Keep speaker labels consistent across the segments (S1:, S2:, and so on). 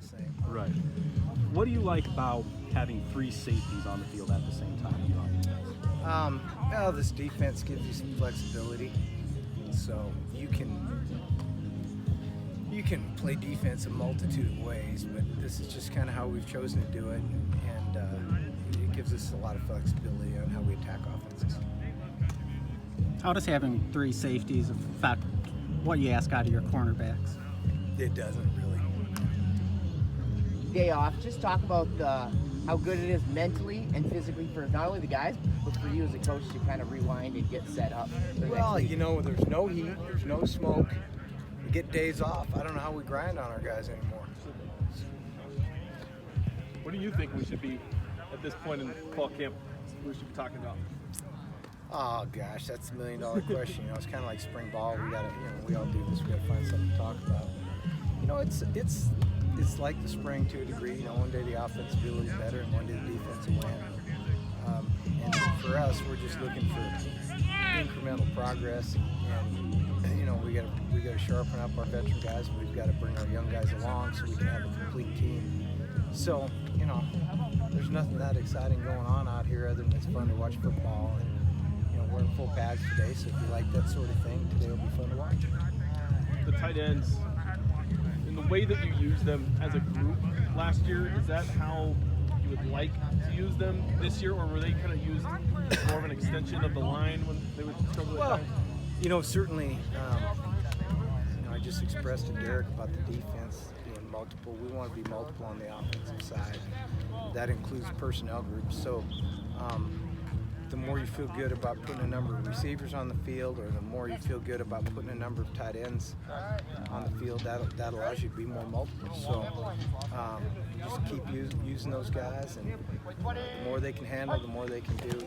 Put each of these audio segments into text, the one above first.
S1: same.
S2: Right. What do you like about having 3 safeties on the field at the same time?
S1: Well, this defense gives you some flexibility, so you can play defense a multitude of ways, but this is just kind of how we've chosen to do it, and it gives us a lot of flexibility on how we attack offenses.
S3: How does having 3 safeties affect what you ask out of your cornerbacks?
S1: It doesn't really.
S4: Day off, just talk about how good it is mentally and physically for not only the guys, but for you as a coach to kind of rewind and get set up for the next
S1: Well,
S4: week.
S1: you know, there's no heat, there's no smoke. We get days off. I don't know how we grind on our guys anymore.
S2: What do you think we should be, at this point in fall camp, we should be talking about?
S1: Oh gosh, that's $1 million question. You know, it's kind of like spring ball. We gotta, we all do this. We gotta find something to talk about. You know, it's like the spring to a degree. You know, one day the offense will be a little better, and one day the defense will win. And for us, we're just looking for incremental progress. And you know, we gotta sharpen up our veteran guys. We've got to bring our young guys along so we can have a complete team. So, you know, there's nothing that exciting going on out here other than it's fun to watch football. And we're in full pads today, so if you like that sort of thing, today will be fun to watch.
S2: The tight ends, in the way that you use them as a group last year, is that how you would like to use them this year, or were they kind of used as more of an extension of the line when they would struggle at times?
S1: You know, certainly, I just expressed to Derek about the defense being multiple. We want to be multiple on the offensive side. That includes personnel groups. So, the more you feel good about putting a number of receivers on the field, or the more you feel good about putting a number of tight ends on the field, that allows you to be more multiple. So just keep using those guys, and the more they can handle, the more they can do.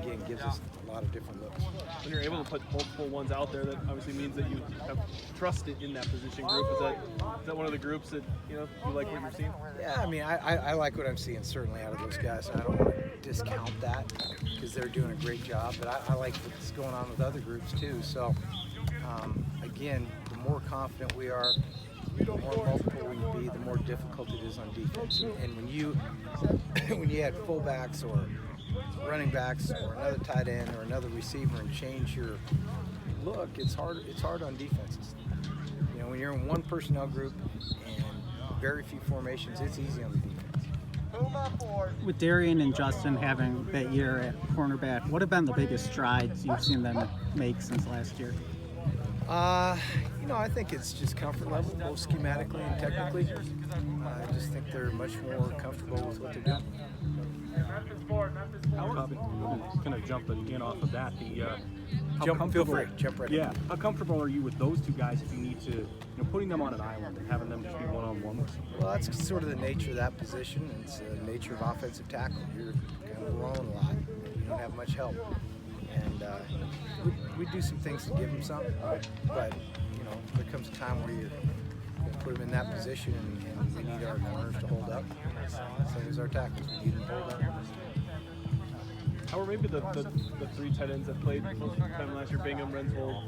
S1: Again, gives us a lot of different looks.
S2: When you're able to put multiple ones out there, that obviously means that you have trusted in that position group. Is that one of the groups that you like what you're seeing?
S1: Yeah, I mean, I like what I'm seeing certainly out of those guys, and I don't want to discount that because they're doing a great job. But I like what's going on with other groups too. So again, the more confident we are, the more multiple we be, the more difficult it is on defense. And when you add fullbacks or running backs or another tight end or another receiver and change your look, it's hard on defenses. You know, when you're in one personnel group and very few formations, it's easy on the defense.
S3: With Darian and Justin having that year at cornerback, what have been the biggest strides you've seen them make since last year?
S1: I think it's just comfort level, both schematically and technically. I just think they're much more comfortable with what they're doing.
S2: Kind of jumping in off of that,
S1: Feel free, jump right in.
S2: Yeah, how comfortable are you with those two guys if you need to, putting them on an island and having them just be one-on-one with somebody?
S1: Well, that's sort of the nature of that position. It's the nature of offensive tackle. You're kind of rolling a lot. You don't have much help. And we do some things to give them some, but there comes a time where you're going to put them in that position, and we need our corners to hold up. Same as our tackles, we need them to hold up.
S2: How are maybe the 3 tight ends that played most of the time last year, Bingham, Rentold,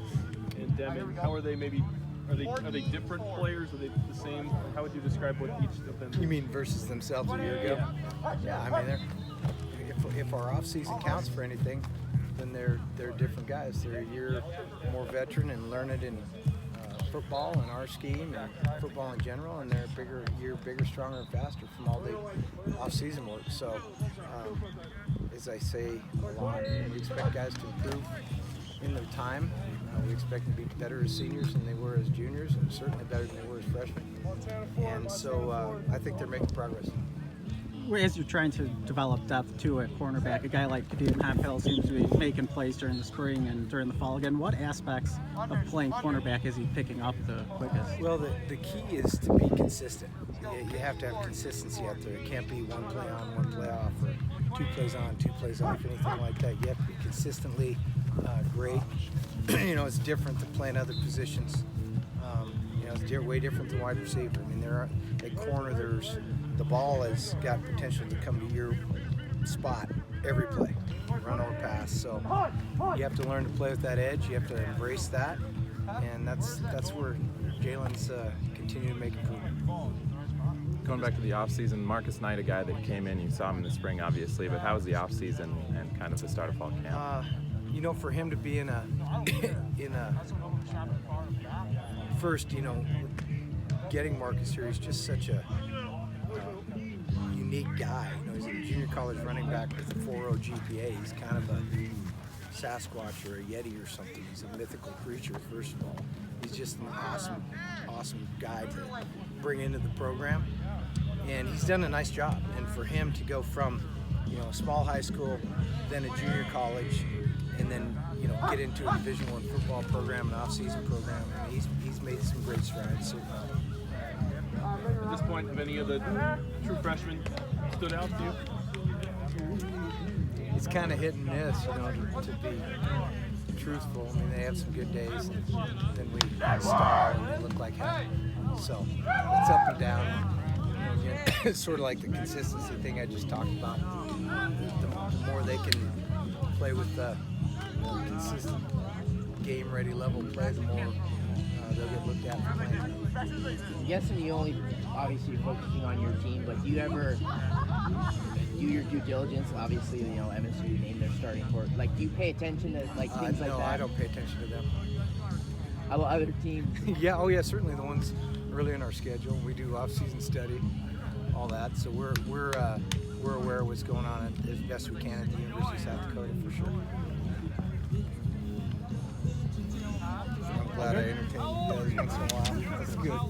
S2: and Deming? How are they? Maybe are they different players? Are they the same? How would you describe what each of them?
S1: You mean versus themselves a year ago? Yeah, I mean, if our off season counts for anything, then they're different guys. They're a year more veteran and learned in football and our scheme and football in general, and they're bigger, stronger, and faster from all the off-season work. So, as I say a lot, we expect guys to improve in their time. We expect them to be better as seniors than they were as juniors, and certainly better than they were as freshmen. And so, I think they're making progress.
S3: As you're trying to develop depth too at cornerback, a guy like Kadeem Hemphill seems to be making plays during the spring and during the fall. Again, what aspects of playing cornerback is he picking up the quickest?
S1: Well, the key is to be consistent. You have to have consistency out there. It can't be one play on, one play off, or 2 plays on, 2 plays off, anything like that. You have to be consistently great. It's different to play in other positions. It's way different than wide receiver. I mean, at corner, the ball has got potential to come to your spot every play, run or pass. So you have to learn to play with that edge. You have to embrace that, and that's where Jalen's continuing to make improvement.
S5: Going back to the off season, Marcus Knight, a guy that came in, you saw him in the spring, obviously, but how was the off season and kind of the start of fall camp?
S1: You know, for him to be in a first, you know, getting Marcus here, he's just such a unique guy. You know, he's a junior college running back with a 4.0 GPA. He's kind of a Sasquatch or a Yeti or something. He's a mythical creature, first of all. He's just an awesome guy to bring into the program. And he's done a nice job. And for him to go from, you know, a small high school, then a junior college, and then, you know, get into a Division I football program, an off-season program, I mean, he's made some great strides so far.
S2: At this point, have any of the true freshmen stood out to you?
S1: It's kind of hit and miss, you know, to be truthful. I mean, they have some good days, and then we stall and they look like hell. So it's up and down. You know, again, it's sort of like the consistency thing I just talked about. The more they can play with the consistent game-ready level play, the more they'll get looked at for playing.
S4: I'm guessing you only obviously focusing on your team, but do you ever do your due diligence? Obviously, you know, MSU named their starting court. Like, do you pay attention to like things like that?
S1: No, I don't pay attention to them.
S4: How about other teams?
S1: Yeah, oh yeah, certainly the ones early in our schedule. We do off-season study, all that. So we're aware of what's going on as best we can at the University of South Dakota for sure. I'm glad I entertained you guys once in a while. That's good.